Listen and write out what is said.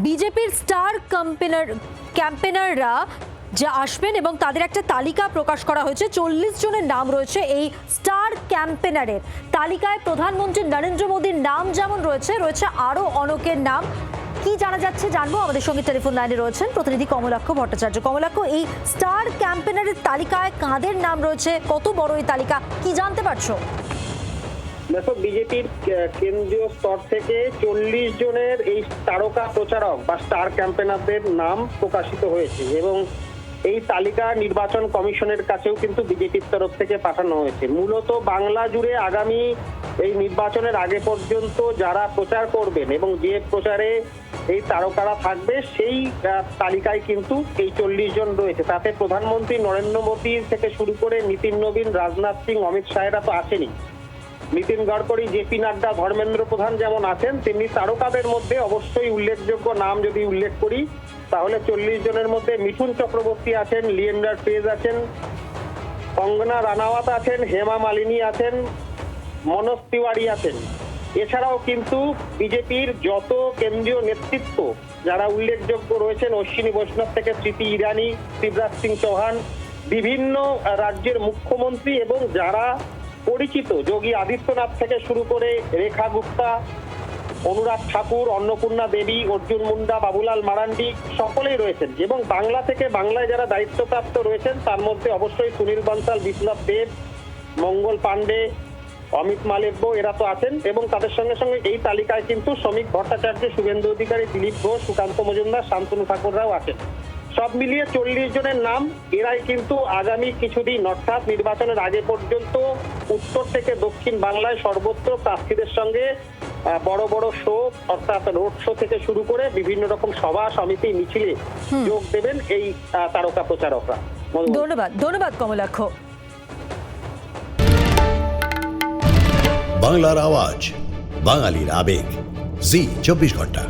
বিজেপির স্টার ক্যাম্পেনাররা যা আসবেন এবং তাদের একটা তালিকা প্রকাশ করা হয়েছে। 40 জনের নাম রয়েছে এই স্টার ক্যাম্পেনারের তালিকায়। প্রধানমন্ত্রী নরেন্দ্র মোদীর নাম যেমন রয়েছে আরও অনেকের নাম। কি জানা যাচ্ছে জানবো। আমাদের সঙ্গে টেলিফোন লাইনে রয়েছেন প্রতিনিধি কমলাক্ষ ভট্টাচার্য। কমলাক্ষ, এই স্টার ক্যাম্পেনারের তালিকায় কাদের নাম রয়েছে, কত বড় এই তালিকা, কি জানতে পারছো? দেখো, বিজেপির কেন্দ্রীয় স্তর থেকে 40 জনের এই তারকা প্রচারক বা স্টার ক্যাম্পেনারদের নাম প্রকাশিত হয়েছে এবং এই তালিকা নির্বাচন কমিশনের কাছেও কিন্তু বিজেপির তরফ থেকে পাঠানো হয়েছে। মূলত বাংলা জুড়ে আগামী এই নির্বাচনের আগে পর্যন্ত যারা প্রচার করবেন এবং যে প্রচারে এই তারকারা থাকবে সেই তালিকায় কিন্তু এই 40 জন রয়েছে। তাতে প্রধানমন্ত্রী নরেন্দ্র মোদী থেকে শুরু করে নীতিন নবীন, রাজনাথ সিং, অমিত শাহেরা তো আসেনি। নীতিন গডকরি, জেপি নাড্ডা, ধর্মেন্দ্র প্রধান যেমন আছেন, তেমনি তারকাদের মধ্যে অবশ্যই উল্লেখযোগ্য নাম যদি উল্লেখ করি তাহলে 40 জনের মধ্যে মিঠুন চক্রবর্তী আছেন, লিয়েন্ডার পেজ আছেন, কঙ্গনা রানাওয়াত আছেন, হেমা মালিনী আছেন, মনোজ তিওয়ারি আছেন। এছাড়াও কিন্তু বিজেপির যত কেন্দ্রীয় নেতৃত্ব যারা উল্লেখযোগ্য রয়েছেন, অশ্বিনী বৈষ্ণব থেকে স্মৃতি ইরানি, শিবরাজ সিং চৌহান, বিভিন্ন রাজ্যের মুখ্যমন্ত্রী এবং যারা পরিচিত যোগী আদিত্যনাথ থেকে শুরু করে রেখা গুপ্তা, অনুরাগ ঠাকুর, অন্নপূর্ণা দেবী, অর্জুন মুন্ডা, বাবুলাল মারান্ডি সকলেই রয়েছেন। এবং বাংলা থেকে বাংলায় যারা দায়িত্বপ্রাপ্ত রয়েছেন তার মধ্যে অবশ্যই সুনীল বানসাল, বিপ্লব দেব, মঙ্গল পাণ্ডে, অমিত মালব্য এরা তো আছেন। এবং তাদের সঙ্গে সঙ্গে এই তালিকায় কিন্তু শ্রমিক ভট্টাচার্য, শুভেন্দু অধিকারী, দিলীপ ঘোষ, সুকান্ত মজুমদার, শান্তনু ঠাকুররাও আছেন। সব মিলিয়ে 40 জনের নাম। এরাই কিন্তু আগামী কিছুদিন অর্থাৎ নির্বাচনের আগে পর্যন্ত উত্তর থেকে দক্ষিণ বাংলায় সর্বত্র প্রার্থীদের সঙ্গে বড় বড় শো অর্থাৎ রোড শো থেকে শুরু করে বিভিন্ন রকম সভা সমিতি মিছিলে যোগ দেবেন এই তারকা প্রচারকরা। ধন্যবাদ কমলাক্ষ। বাংলার আওয়াজ, বাঙালির আবেগ, জি 24 ঘন্টা।